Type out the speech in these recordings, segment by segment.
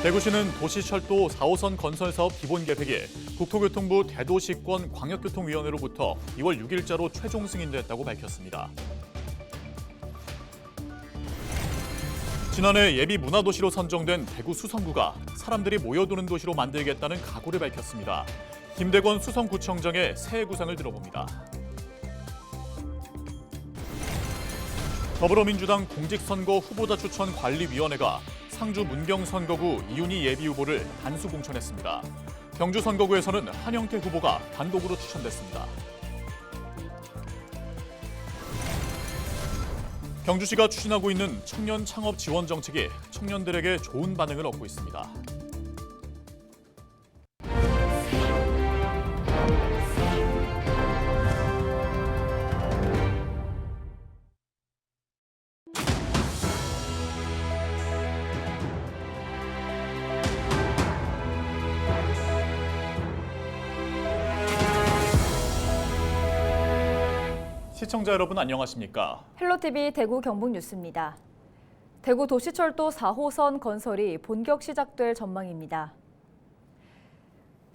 대구시는 도시철도 4호선 건설 사업 기본 계획이 국토교통부 대도시권 광역교통위원회로부터 2월 6일자로 최종 승인됐다고 밝혔습니다. 지난해 예비 문화도시로 선정된 대구 수성구가 사람들이 모여드는 도시로 만들겠다는 각오를 밝혔습니다. 김대권 수성구청장의 새해 구상을 들어봅니다. 더불어민주당 공직선거 후보자 추천 관리위원회가 상주 문경선거구 이윤희 예비후보를 단수 공천했습니다. 경주 선거구에서는 한영태 후보가 단독으로 추천됐습니다. 경주시가 추진하고 있는 청년 창업 지원 정책이 청년들에게 좋은 반응을 얻고 있습니다. 시청자 여러분 안녕하십니까? 헬로티비 대구 경북 뉴스입니다. 대구 도시철도 4호선 건설이 본격 시작될 전망입니다.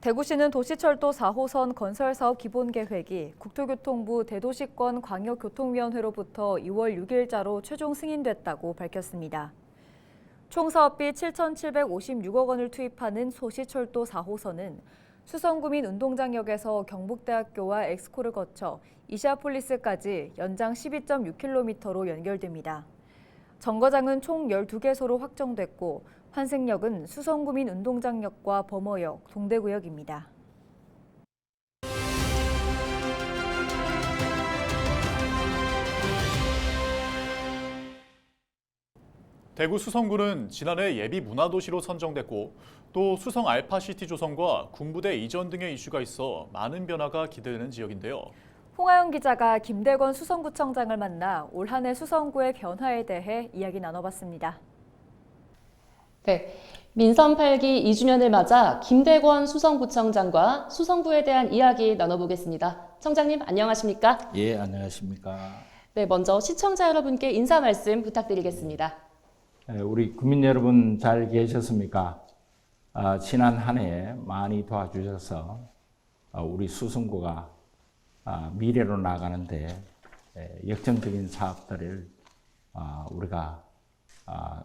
대구시는 도시철도 4호선 건설 사업 기본 계획이 국토교통부 대도시권 광역교통위원회로부터 2월 6일자로 최종 승인됐다고 밝혔습니다. 총 사업비 7,756억 원을 투입하는 도시철도 4호선은 수성구민 운동장역에서 경북대학교와 엑스코를 거쳐 이시아폴리스까지 연장 12.6km로 연결됩니다. 정거장은 총 12개소로 확정됐고 환승역은 수성구민 운동장역과 범어역, 동대구역입니다. 대구 수성구는 지난해 예비 문화도시로 선정됐고 또 수성 알파시티 조성과 군부대 이전 등의 이슈가 있어 많은 변화가 기대되는 지역인데요. 홍하영 기자가 김대권 수성구청장을 만나 올 한 해 수성구의 변화에 대해 이야기 나눠봤습니다. 네, 민선 8기 2주년을 맞아 김대권 수성구청장과 수성구에 대한 이야기 나눠보겠습니다. 청장님 안녕하십니까? 예, 안녕하십니까? 네, 먼저 시청자 여러분께 인사 말씀 부탁드리겠습니다. 우리 국민 여러분 잘 계셨습니까? 지난 한 해 많이 도와주셔서 우리 수성구가 미래로 나가는데 역점적인 사업들을 우리가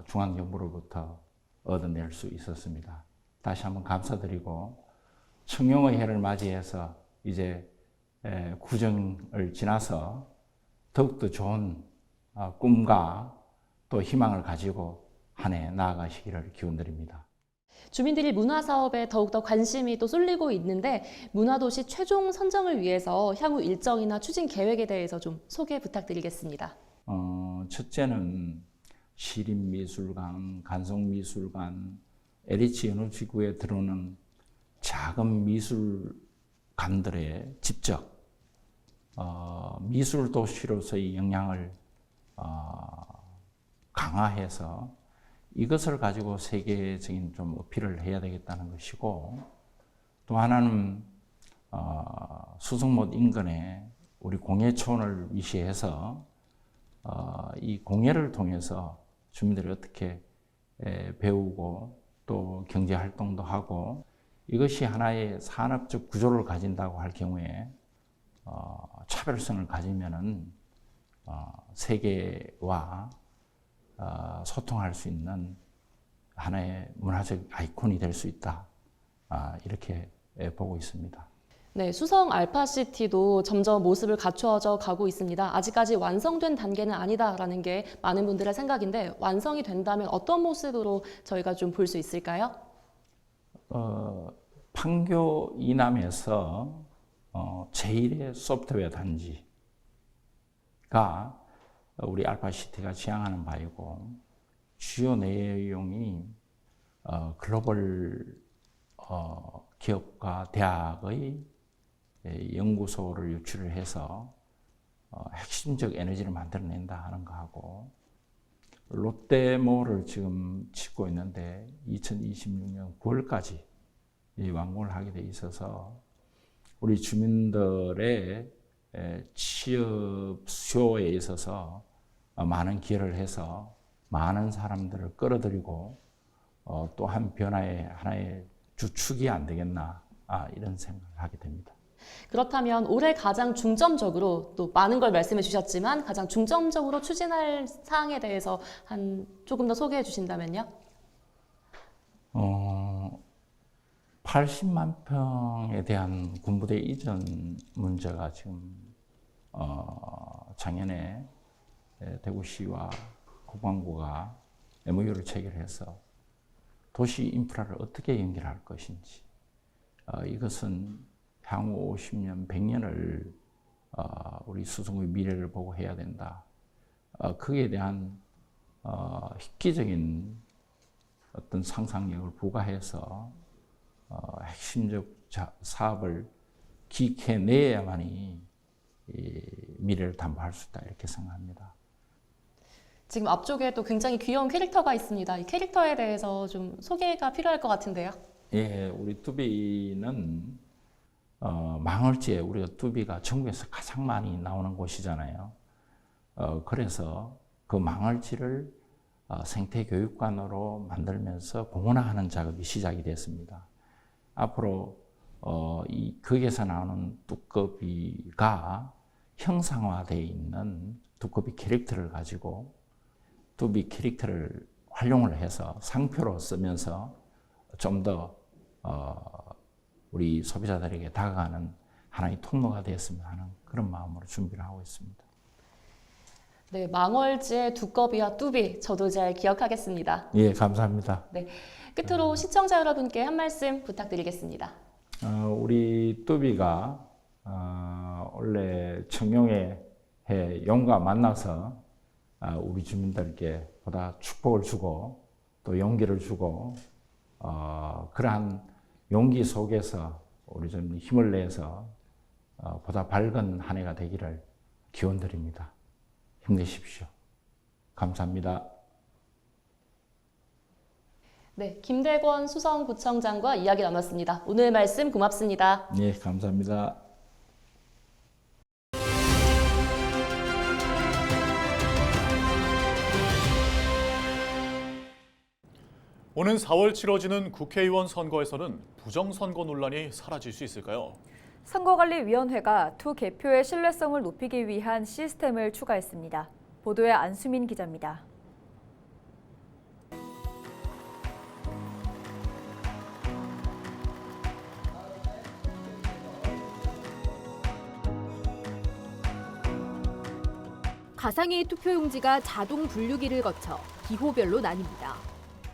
중앙정부로부터 얻어낼 수 있었습니다. 다시 한번 감사드리고 청룡의 해를 맞이해서 이제 구정을 지나서 더욱더 좋은 꿈과 또 희망을 가지고 한 해 나아가시기를 기원드립니다. 주민들이 문화사업에 더욱더 관심이 또 쏠리고 있는데 문화도시 최종 선정을 위해서 향후 일정이나 추진 계획에 대해서 좀 소개 부탁드리겠습니다. 첫째는 시립미술관, 간송미술관, LH 연호지구에 들어오는 작은 미술관들의 직접 미술 도시로서의 영향을 강화해서 이것을 가지고 세계적인 좀 어필을 해야 되겠다는 것이고, 또 하나는 수성못 인근에 우리 공예촌을 위시해서 이 공예를 통해서 주민들이 어떻게 배우고 또 경제 활동도 하고 이것이 하나의 산업적 구조를 가진다고 할 경우에 차별성을 가지면은 세계와 소통할 수 있는 하나의 문화적 아이콘이 될 수 있다. 이렇게 보고 있습니다. 네, 수성 알파시티도 점점 모습을 갖추어져 가고 있습니다. 아직까지 완성된 단계는 아니다라는 게 많은 분들의 생각인데 완성이 된다면 어떤 모습으로 저희가 좀 볼 수 있을까요? 판교 이남에서 제1의 소프트웨어 단지가 우리 알파시티가 지향하는 바이고, 주요 내용이 글로벌 기업과 대학의 연구소를 유치를 해서 핵심적 에너지를 만들어낸다 하는 거하고, 롯데몰을 지금 짓고 있는데 2026년 9월까지 완공을 하게 돼 있어서 우리 주민들의 취업 수요에 있어서 많은 기여를 해서 많은 사람들을 끌어들이고 또 한 변화의 하나의 주축이 안 되겠나 이런 생각을 하게 됩니다. 그렇다면 올해 가장 중점적으로 또 많은 걸 말씀해 주셨지만 가장 중점적으로 추진할 사항에 대해서 조금 더 소개해 주신다면요? 80만 평에 대한 군부대 이전 문제가 지금 작년에 대구시와 국방부가 MOU를 체결해서 도시 인프라를 어떻게 연결할 것인지 이것은 향후 50년, 100년을 우리 수성구의 미래를 보고 해야 된다. 거기에 대한 획기적인 어떤 상상력을 부과해서 핵심적 사업을 기획해내야만이 미래를 담보할 수 있다 이렇게 생각합니다. 지금 앞쪽에 또 굉장히 귀여운 캐릭터가 있습니다. 이 캐릭터에 대해서 좀 소개가 필요할 것 같은데요. 예, 우리 뚜비는 망월지에 우리가 뚜비가 전국에서 가장 많이 나오는 곳이잖아요. 그래서 그 망월지를 생태교육관으로 만들면서 공원화하는 작업이 시작이 됐습니다. 앞으로 거기에서 나오는 두꺼비가 형상화되어 있는 두꺼비 캐릭터를 가지고 뚜비 캐릭터를 활용을 해서 상표로 쓰면서 좀 더 우리 소비자들에게 다가가는 하나의 통로가 되었으면 하는 그런 마음으로 준비를 하고 있습니다. 네, 망월지의 두꺼비와 뚜비 저도 잘 기억하겠습니다. 예, 감사합니다. 네, 끝으로 시청자 여러분께 한 말씀 부탁드리겠습니다. 우리 뚜비가 원래 청룡의 해 용과 만나서 우리 주민들께 보다 축복을 주고 또 용기를 주고 그러한 용기 속에서 우리 좀 힘을 내서 보다 밝은 한 해가 되기를 기원드립니다. 힘내십시오. 감사합니다. 네, 김대권 수성구청장과 이야기 나눴습니다. 오늘 말씀 고맙습니다. 네, 감사합니다. 오는 4월 치러지는 국회의원 선거에서는 부정선거 논란이 사라질 수 있을까요? 선거관리위원회가 두 개표의 신뢰성을 높이기 위한 시스템을 추가했습니다. 보도에 안수민 기자입니다. 가상의 투표용지가 자동 분류기를 거쳐 기호별로 나뉩니다.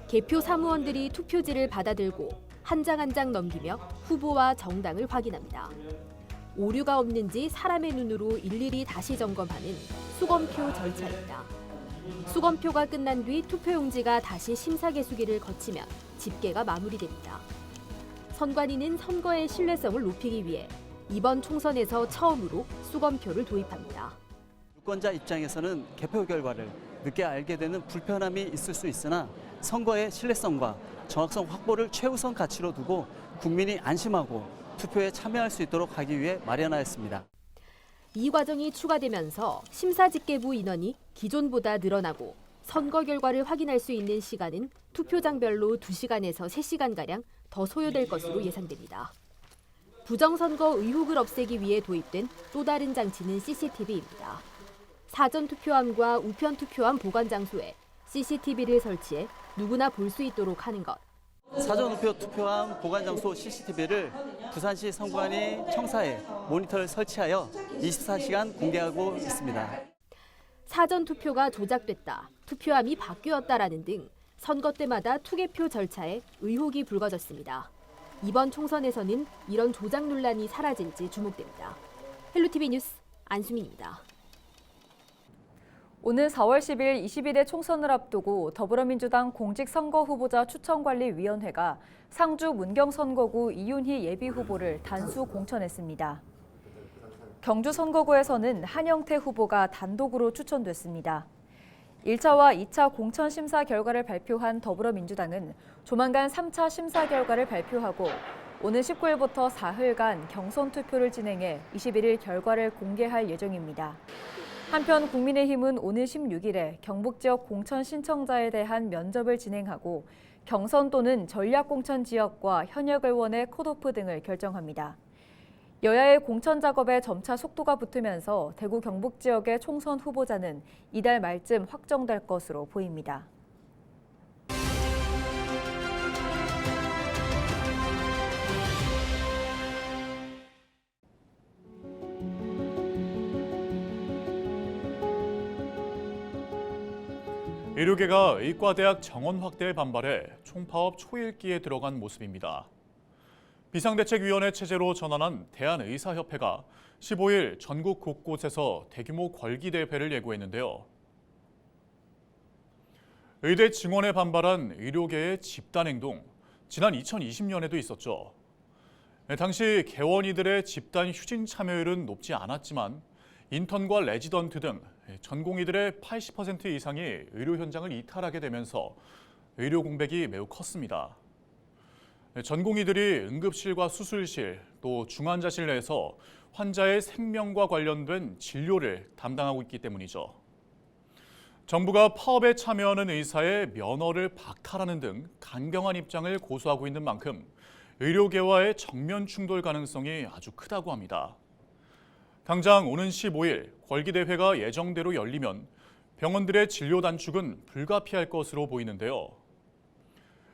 개표 사무원들이 투표지를 받아들고 한 장 한 장 넘기며 후보와 정당을 확인합니다. 오류가 없는지 사람의 눈으로 일일이 다시 점검하는 수검표 절차입니다. 수검표가 끝난 뒤 투표용지가 다시 심사개수기를 거치면 집계가 마무리됩니다. 선관위는 선거의 신뢰성을 높이기 위해 이번 총선에서 처음으로 수검표를 도입합니다. 유권자 입장에서는 개표 결과를 늦게 알게 되는 불편함이 있을 수 있으나 선거의 신뢰성과 정확성 확보를 최우선 가치로 두고 국민이 안심하고 투표에 참여할 수 있도록 하기 위해 마련하였습니다. 이 과정이 추가되면서 심사집계부 인원이 기존보다 늘어나고 선거 결과를 확인할 수 있는 시간은 투표장별로 2시간에서 3시간가량 더 소요될 것으로 예상됩니다. 부정선거 의혹을 없애기 위해 도입된 또 다른 장치는 CCTV입니다. 사전투표함과 우편투표함 보관장소에 CCTV를 설치해 누구나 볼 수 있도록 하는 것. 사전우표 투표함 보관장소 CCTV를 부산시 선관위 청사에 모니터를 설치하여 24시간 공개하고 있습니다. 사전투표가 조작됐다, 투표함이 바뀌었다라는 등 선거 때마다 투개표 절차에 의혹이 불거졌습니다. 이번 총선에서는 이런 조작 논란이 사라질지 주목됩니다. 헬로티비 뉴스 안수민입니다. 오는 4월 10일 21대 총선을 앞두고 더불어민주당 공직선거후보자 추천관리위원회가 상주 문경선거구 이윤희 예비후보를 단수 공천했습니다. 경주 선거구에서는 한영태 후보가 단독으로 추천됐습니다. 1차와 2차 공천 심사 결과를 발표한 더불어민주당은 조만간 3차 심사 결과를 발표하고 오는 19일부터 사흘간 경선 투표를 진행해 21일 결과를 공개할 예정입니다. 한편 국민의힘은 오늘 16일에 경북 지역 공천 신청자에 대한 면접을 진행하고 경선 또는 전략공천 지역과 현역 의원의 컷오프 등을 결정합니다. 여야의 공천 작업에 점차 속도가 붙으면서 대구 경북 지역의 총선 후보자는 이달 말쯤 확정될 것으로 보입니다. 의료계가 의과대학 정원 확대에 반발해 총파업 초읽기에 들어간 모습입니다. 비상대책위원회 체제로 전환한 대한의사협회가 15일 전국 곳곳에서 대규모 걸기대회를 예고했는데요. 의대 증원에 반발한 의료계의 집단행동, 지난 2020년에도 있었죠. 당시 개원이들의 집단 휴진 참여율은 높지 않았지만 인턴과 레지던트 등 전공의들의 80% 이상이 의료 현장을 이탈하게 되면서 의료 공백이 매우 컸습니다. 전공의들이 응급실과 수술실, 또 중환자실 내에서 환자의 생명과 관련된 진료를 담당하고 있기 때문이죠. 정부가 파업에 참여하는 의사의 면허를 박탈하는 등 강경한 입장을 고수하고 있는 만큼 의료계와의 정면 충돌 가능성이 아주 크다고 합니다. 당장 오는 15일 걸기대회가 예정대로 열리면 병원들의 진료 단축은 불가피할 것으로 보이는데요.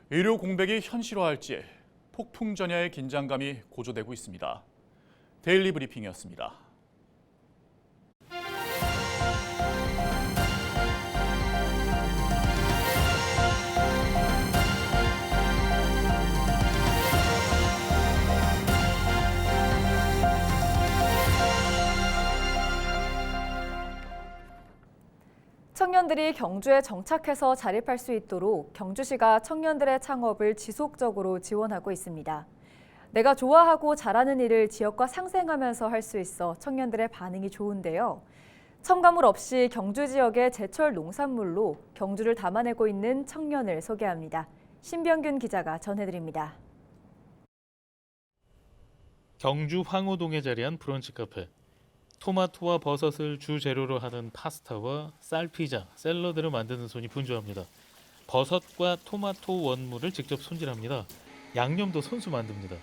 의료 공백이 현실화할지 폭풍전야의 긴장감이 고조되고 있습니다. 데일리 브리핑이었습니다. 청년들이 경주에 정착해서 자립할 수 있도록 경주시가 청년들의 창업을 지속적으로 지원하고 있습니다. 내가 좋아하고 잘하는 일을 지역과 상생하면서 할 수 있어 청년들의 반응이 좋은데요. 첨가물 없이 경주 지역의 제철 농산물로 경주를 담아내고 있는 청년을 소개합니다. 신병균 기자가 전해드립니다. 경주 황호동에 자리한 브런치 카페. 토마토와 버섯을 주재료로 하는 파스타와 쌀피자, 샐러드를 만드는 손이 분주합니다. 버섯과 토마토 원물을 직접 손질합니다. 양념도 손수 만듭니다.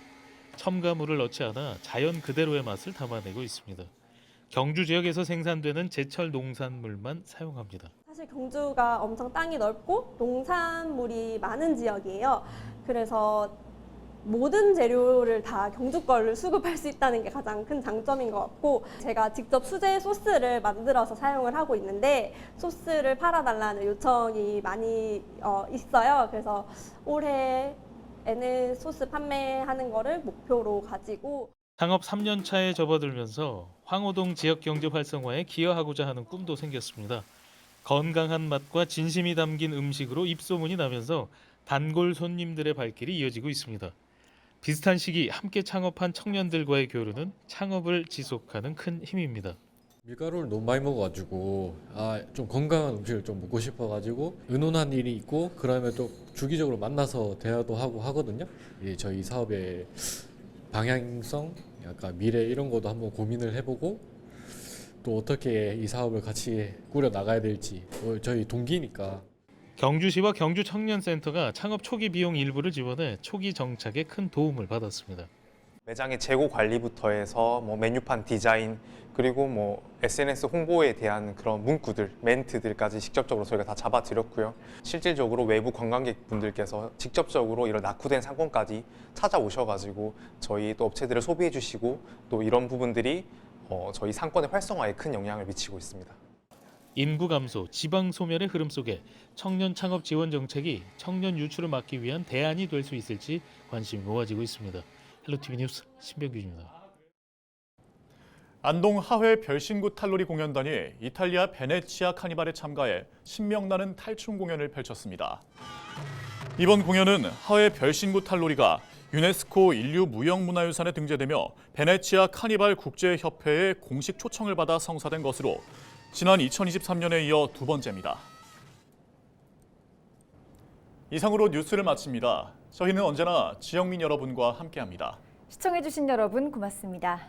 첨가물을 넣지 않아 자연 그대로의 맛을 담아내고 있습니다. 경주 지역에서 생산되는 제철 농산물만 사용합니다. 사실 경주가 엄청 땅이 넓고 농산물이 많은 지역이에요. 그래서 모든 재료를 다 경주 거를 수급할 수 있다는 게 가장 큰 장점인 것 같고, 제가 직접 수제 소스를 만들어서 사용을 하고 있는데 소스를 팔아달라는 요청이 많이 있어요. 그래서 올해에는 소스 판매하는 거를 목표로 가지고 창업 3년 차에 접어들면서 황호동 지역 경제 활성화에 기여하고자 하는 꿈도 생겼습니다. 건강한 맛과 진심이 담긴 음식으로 입소문이 나면서 단골 손님들의 발길이 이어지고 있습니다. 비슷한 시기 함께 창업한 청년들과의 교류는 창업을 지속하는 큰 힘입니다. 밀가루를 너무 많이 먹어가지고 좀 건강한 음식을 좀 먹고 싶어가지고 의논한 일이 있고, 그러면 또 주기적으로 만나서 대화도 하고 하거든요. 저희 사업의 방향성, 약간 미래 이런 것도 한번 고민을 해보고, 또 어떻게 이 사업을 같이 꾸려 나가야 될지, 저희 동기니까. 경주시와 경주청년센터가 창업 초기 비용 일부를 지원해 초기 정착에 큰 도움을 받았습니다. 매장의 재고 관리부터 해서 메뉴판 디자인, 그리고 SNS 홍보에 대한 그런 문구들, 멘트들까지 직접적으로 저희가 다 잡아드렸고요. 실질적으로 외부 관광객분들께서 직접적으로 이런 낙후된 상권까지 찾아오셔가지고 저희 또 업체들을 소비해 주시고, 또 이런 부분들이 저희 상권의 활성화에 큰 영향을 미치고 있습니다. 인구 감소, 지방 소멸의 흐름 속에 청년 창업 지원 정책이 청년 유출을 막기 위한 대안이 될 수 있을지 관심이 모아지고 있습니다. 헬로티비 뉴스 신병규입니다. 안동 하회 별신구 탈놀이 공연단이 이탈리아 베네치아 카니발에 참가해 신명나는 탈춤 공연을 펼쳤습니다. 이번 공연은 하회 별신구 탈놀이가 유네스코 인류 무형문화유산에 등재되며 베네치아 카니발 국제협회의 공식 초청을 받아 성사된 것으로 지난 2023년에 이어 두 번째입니다. 이상으로 뉴스를 마칩니다. 저희는 언제나 지역민 여러분과 함께합니다. 시청해주신 여러분 고맙습니다.